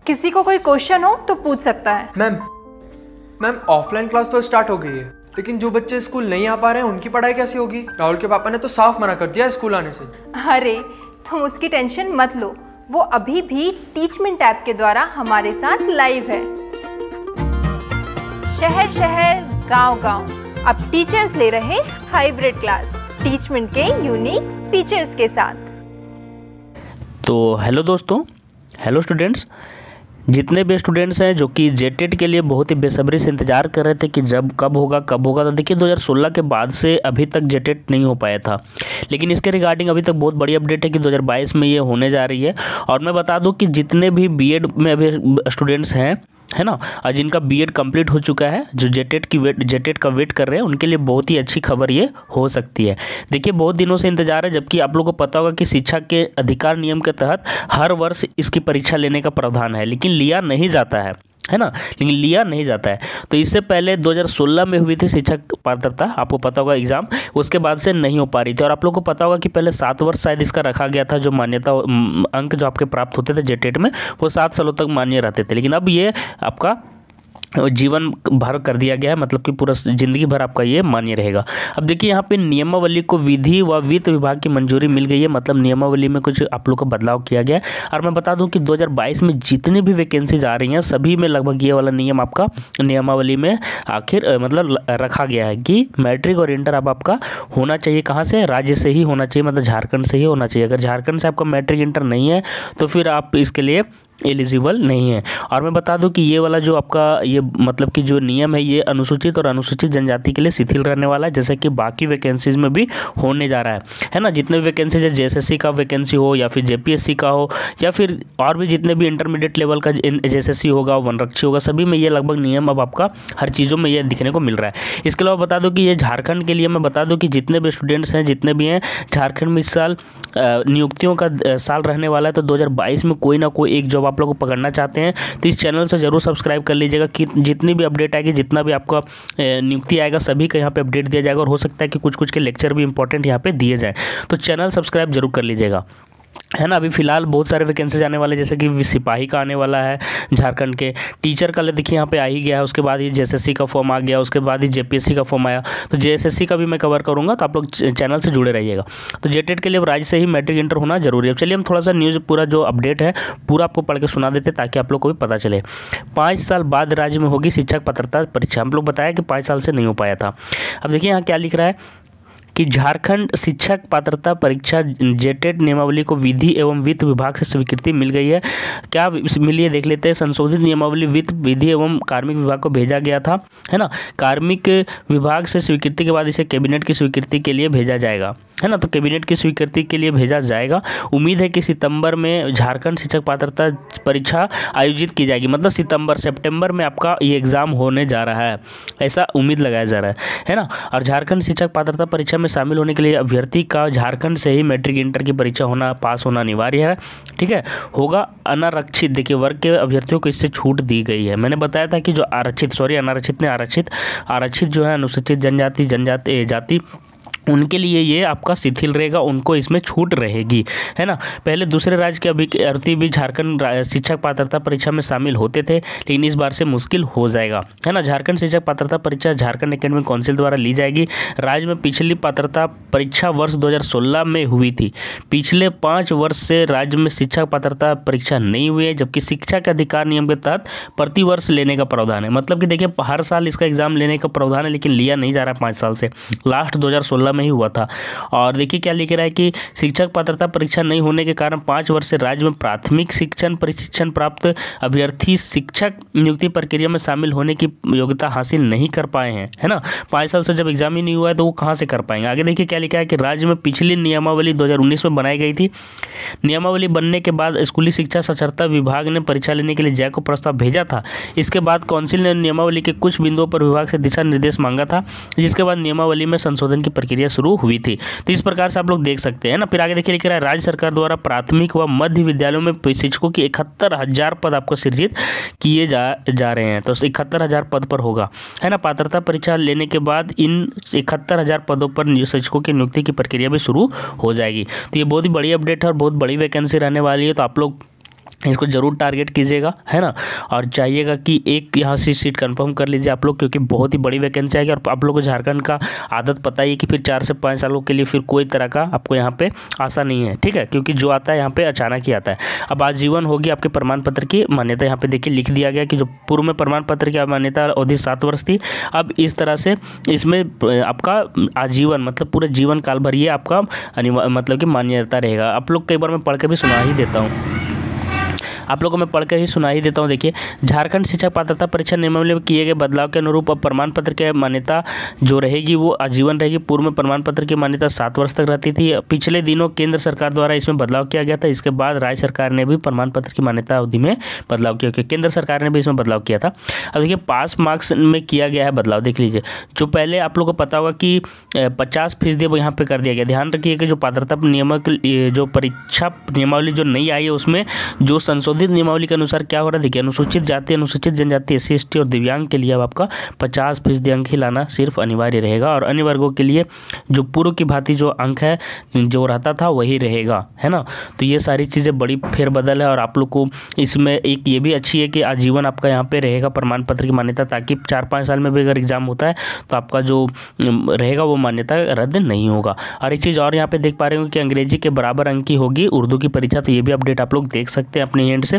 किसी को कोई क्वेश्चन हो तो पूछ सकता है। मैम ऑफलाइन क्लास तो स्टार्ट हो गई है, लेकिन जो बच्चे स्कूल नहीं आ पा रहे हैं उनकी पढ़ाई कैसी होगी? राहुल के पापा ने तो साफ मना कर दिया स्कूल आने से। अरे तुम उसकी टेंशन मत लो, वो अभी भी टीचमेंट ऐप के द्वारा हमारे साथ लाइव है। शहर शहर गांव गांव अब टीचर्स ले रहे हाइब्रिड क्लास टीचमेंट के यूनिक फीचर्स के साथ। तो हेलो दोस्तों, हेलो स्टूडेंट्स, जितने भी स्टूडेंट्स हैं जो कि जेटेट के लिए बहुत ही बेसब्री से इंतज़ार कर रहे थे कि जब कब होगा। तो देखिए 2016 के बाद से अभी तक जेटेट नहीं हो पाया था, लेकिन इसके रिगार्डिंग अभी तक बहुत बड़ी अपडेट है कि 2022 में ये होने जा रही है। और मैं बता दूं कि जितने भी बीएड में अभी स्टूडेंट्स हैं, है ना, और जिनका बीएड कंप्लीट हो चुका है, जो जेटेट का वेट कर रहे हैं, उनके लिए बहुत ही अच्छी खबर ये हो सकती है। देखिए बहुत दिनों से इंतजार है, जबकि आप लोगों को पता होगा कि शिक्षा के अधिकार नियम के तहत हर वर्ष इसकी परीक्षा लेने का प्रावधान है, लेकिन लिया नहीं जाता है ना, लेकिन लिया नहीं जाता है। तो इससे पहले 2016 में हुई थी शिक्षक पात्रता, आपको पता होगा एग्जाम, उसके बाद से नहीं हो पा रही थी। और आप लोगों को पता होगा कि पहले 7 वर्ष शायद इसका रखा गया था, जो मान्यता अंक जो आपके प्राप्त होते थे जेटेट में, वो 7 सालों तक मान्य रहते थे। लेकिन अब ये आपका जीवन भर कर दिया गया है, मतलब कि पूरा जिंदगी भर आपका ये मान्य रहेगा। अब देखिए यहाँ पे नियमावली को विधि व वित्त विभाग की मंजूरी मिल गई है, मतलब नियमावली में कुछ आप लोग का बदलाव किया गया है। और मैं बता दूं कि 2022 में जितनी भी वैकेंसीज आ रही हैं, सभी में लगभग ये वाला नियम आपका नियमावली में आखिर मतलब रखा गया है कि मैट्रिक और इंटर अब आपका होना चाहिए कहाँ से, राज्य से ही होना चाहिए, मतलब झारखंड से ही होना चाहिए। अगर झारखंड से आपका मैट्रिक इंटर नहीं है तो फिर आप इसके लिए एलिजिबल नहीं है। और मैं बता दूं कि ये वाला जो आपका ये मतलब कि जो नियम है, ये अनुसूचित और अनुसूचित जनजाति के लिए शिथिल रहने वाला है, जैसे कि बाकी वैकेंसीज में भी होने जा रहा है ना। जितने भी वैकेंसीज है, जेएसएससी का वैकेंसी हो या फिर जेपीएससी का हो या फिर और भी जितने भी इंटरमीडिएट लेवल का जेएसएससी होगा, वनरक्षी होगा, सभी में ये लगभग नियम अब आपका हर चीज़ों में ये दिखने को मिल रहा है। इसके अलावा बता दूँ कि ये झारखंड के लिए मैं बता दूँ कि जितने भी स्टूडेंट्स हैं, जितने भी हैं, झारखंड में इस साल नियुक्तियों का साल रहने वाला है। तो 2022 में कोई ना कोई एक जॉब आप लोग को पकड़ना चाहते हैं तो इस चैनल से जरूर सब्सक्राइब कर लीजिएगा कि जितनी भी अपडेट आएगी, जितना भी आपका नियुक्ति आएगा, सभी का यहाँ पे अपडेट दिया जाएगा। और हो सकता है कि कुछ के लेक्चर भी इंपॉर्टेंट यहाँ पे दिए जाए, तो चैनल सब्सक्राइब जरूर कर लीजिएगा, है ना। अभी फिलहाल बहुत सारे वैकेंसीज आने वाले, जैसे कि सिपाही का आने वाला है झारखंड के, टीचर का देखिए यहाँ पे आ ही गया है, उसके बाद ही जेएसएससी का फॉर्म आ गया, उसके बाद ही जेपीएससी का फॉर्म आया। तो जेएसएससी का भी मैं कवर करूँगा, तो आप लोग चैनल से जुड़े रहिएगा। तो जेटेट के लिए राज्य से ही मैट्रिक इंटर होना जरूरी है। चलिए हम थोड़ा सा न्यूज़ पूरा जो अपडेट है पूरा आपको पढ़ के सुना देते, ताकि आप लोग को भी पता चले। 5 साल बाद राज्य में होगी शिक्षक पात्रता परीक्षा। हम लोग बताया कि 5 साल से नहीं हो पाया था। अब देखिए यहाँ क्या लिख रहा है कि झारखंड शिक्षक पात्रता परीक्षा जेटेट नियमावली को विधि एवं वित्त विभाग से स्वीकृति मिल गई है। क्या मिली है देख लेते हैं। संशोधित नियमावली वित्त, विधि एवं कार्मिक विभाग को भेजा गया था, है ना। कार्मिक विभाग से स्वीकृति के बाद इसे कैबिनेट की स्वीकृति के लिए भेजा जाएगा, है ना। तो कैबिनेट की स्वीकृति के लिए भेजा जाएगा। उम्मीद है कि सितंबर में झारखंड शिक्षक पात्रता परीक्षा आयोजित की जाएगी, मतलब सितंबर में आपका ये एग्ज़ाम होने जा रहा है, ऐसा उम्मीद लगाया जा रहा है ना। और झारखंड शिक्षक पात्रता परीक्षा में शामिल होने के लिए अभ्यर्थी का झारखंड से ही मैट्रिक इंटर की परीक्षा पास होना अनिवार्य है, ठीक है। होगा अनारक्षित, देखिए वर्ग के अभ्यर्थियों को इससे छूट दी गई है। मैंने बताया था कि जो आरक्षित जो है, अनुसूचित जनजाति जाति, उनके लिए ये आपका शिथिल रहेगा, उनको इसमें छूट रहेगी, है ना। पहले दूसरे राज्य के अभ्यर्थी भी झारखंड शिक्षक पात्रता परीक्षा में शामिल होते थे, लेकिन इस बार से मुश्किल हो जाएगा, है ना। झारखंड शिक्षक पात्रता परीक्षा झारखंड एकेडमिक काउंसिल द्वारा ली जाएगी। राज्य में पिछली पात्रता परीक्षा वर्ष 2016 में हुई थी। पिछले 5 वर्ष से राज्य में शिक्षक पात्रता परीक्षा नहीं हुई है, जबकि शिक्षा के अधिकार नियम के तहत प्रति वर्ष लेने का प्रावधान है। मतलब कि देखिए हर साल इसका एग्जाम लेने का प्रावधान है, लेकिन लिया नहीं जा रहा है 5 साल से, लास्ट 2016 में ही हुआ था। और देखिए क्या लिख रहा है कि शिक्षक पात्रता परीक्षा नहीं होने के कारण 5 वर्ष से राज्य में प्राथमिक शिक्षण प्रशिक्षण प्राप्त अभ्यर्थी शिक्षक नियुक्ति प्रक्रिया में शामिल होने की योग्यता हासिल नहीं कर पाए हैं, है ना। 5 साल से जब एग्जाम ही नहीं हुआ है तो वो कहाँ से कर पाएंगे। आगे देखिए क्या लिखा है कि राज्य में पिछली नियमावली 2019 में बनाई गई थी। नियमावली बनने के बाद स्कूली शिक्षा साक्षरता विभाग ने परीक्षा लेने के लिए जय को प्रस्ताव भेजा था। इसके बाद काउंसिल ने नियमावली के कुछ बिंदुओं पर विभाग से दिशा निर्देश मांगा था, जिसके बाद नियमावली में संशोधन की प्रक्रिया शुरू हुई थी। तो इस प्रकार से आप लोग देख सकते हैं ना। फिर आगे देखिए लिख रहा है राज्य सरकार द्वारा प्राथमिक व मध्य विद्यालयों में शिक्षकों की 71,000 पद आपको सृजित किए जा रहे हैं। तो 71,000 पद पर होगा, है ना। पात्रता परीक्षा लेने के बाद इन 71,000 पदों पर शिक्षकों की नियुक्ति की प्रक्रिया भी शुरू हो जाएगी। तो ये बहुत ही बड़ी अपडेट है और बहुत बड़ी वैकेंसी रहने वाली है। तो आप लोग इसको ज़रूर टारगेट कीजिएगा, है ना। और चाहिएगा कि एक यहाँ से सीट कंफर्म कर लीजिए आप लोग, क्योंकि बहुत ही बड़ी वैकेंसी आएगी। और आप लोगों को झारखंड का आदत पता ही है कि फिर 4 से 5 सालों के लिए फिर कोई तरह का आपको यहाँ पे आशा नहीं है, ठीक है, क्योंकि जो आता है यहाँ पे अचानक ही आता है। अब आजीवन होगी आपके प्रमाण पत्र की मान्यता, यहाँ पे देखिए लिख दिया गया कि जो पूर्व में प्रमाण पत्र की मान्यता अवधि 7 वर्ष थी, अब इस तरह से इसमें आपका आजीवन मतलब पूरे जीवन काल भर ये आपका मतलब कि मान्यता रहेगा। आप लोग कई बार मैं पढ़ के भी सुना ही देता हूँ, आप लोगों को मैं पढ़ के ही सुना ही देता हूँ। देखिए, झारखंड शिक्षक पात्रता परीक्षा नियमावली में किए गए बदलाव के अनुरूप अब प्रमाण पत्र की मान्यता जो रहेगी वो आजीवन रहेगी। पूर्व में प्रमाण पत्र की मान्यता 7 वर्ष तक रहती थी। पिछले दिनों केंद्र सरकार द्वारा इसमें बदलाव किया गया था। इसके बाद राज्य सरकार ने भी प्रमाण पत्र की मान्यता अवधि में बदलाव किया, केंद्र सरकार ने भी इसमें बदलाव किया था। अब देखिए, पास मार्क्स में किया गया है बदलाव, देख लीजिए। जो पहले आप लोगों को पता होगा कि 50% वो यहाँ पे कर दिया गया। ध्यान रखिए कि जो पात्रता नियामक जो परीक्षा नियमावली जो नई आई है उसमें जो संशोधित नियमावली के अनुसार क्या हो रहा है, देखिए, अनुसूचित जाति, अनुसूचित जनजाति, SC ST और दिव्यांग के लिए अब आपका 50% अंक ही लाना सिर्फ अनिवार्य रहेगा। और अन्य वर्गों के लिए जो पूर्व की भांति जो अंक है जो रहता था वही रहेगा, है ना। तो ये सारी चीज़ें बड़ी फेरबदल है। और आप लोग को इसमें एक ये भी अच्छी है कि आजीवन आपका यहाँ पे रहेगा प्रमाण पत्र की मान्यता, ताकि 4-5 साल में भी अगर एग्जाम होता है तो आपका जो रहेगा वो मान्यता रद्द नहीं होगा। और एक चीज़ और यहाँ पे देख पा रहे हो कि अंग्रेजी के बराबर अंक की होगी उर्दू की परीक्षा, तो ये भी अपडेट आप लोग देख सकते हैं अपने एंड से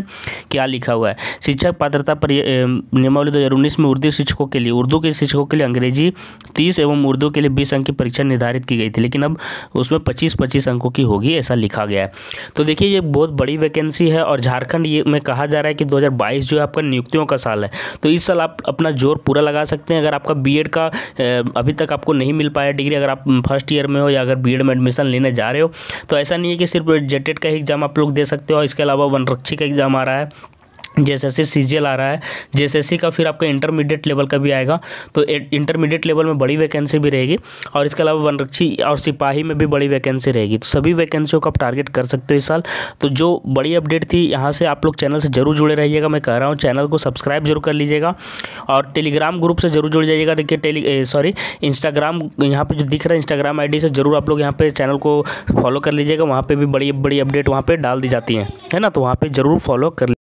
क्या लिखा हुआ है। शिक्षक पात्रता पर नियमावली 2019 में उर्दू शिक्षकों के लिए, उर्दू के शिक्षकों के लिए अंग्रेजी 30 एवं उर्दू के लिए 20 अंक की परीक्षा निर्धारित की गई थी, लेकिन अब उसमें 25-25 अंकों की होगी, ऐसा लिखा गया है। तो देखिए, ये बहुत बड़ी वैकेंसी है। और झारखंड ये में कहा जा रहा है कि 2022 जो है आपका नियुक्तियों का साल है, तो इस साल आप अपना जोर पूरा लगा सकते हैं। अगर आपका बीएड का अभी तक आपको नहीं मिल पाया डिग्री, अगर आप फर्स्ट ईयर में हो या अगर बीएड में एडमिशन लेने जा रहे हो, तो ऐसा नहीं है कि सिर्फ जेटेट का एग्जाम आप लोग दे सकते हो। इसके अलावा वनरक्षी का एग्जाम आ रहा है, JSSC CGL आ रहा है, JSSC का फिर आपका इंटरमीडिएट लेवल का भी आएगा, तो इंटरमीडिएट लेवल में बड़ी वैकेंसी भी रहेगी। और इसके अलावा वनरक्षी और सिपाही में भी बड़ी वैकेंसी रहेगी। तो सभी वैकेंसियों को आप टारगेट कर सकते हो इस साल। तो जो बड़ी अपडेट थी यहाँ से आप लोग चैनल से जरूर जुड़े रहिएगा। मैं कह रहा हूँ चैनल को सब्सक्राइब जरूर कर लीजिएगा और टेलीग्राम ग्रुप से जरूर जुड़ जाइएगा। देखिए इंस्टाग्राम यहाँ पे जो दिख रहा है इंस्टाग्राम ID से जरूर आप लोग यहाँ पे चैनल को फॉलो कर लीजिएगा। वहाँ पे भी बड़ी बड़ी अपडेट वहाँ पे डाल दी जाती है ना, तो वहाँ पे जरूर फॉलो कर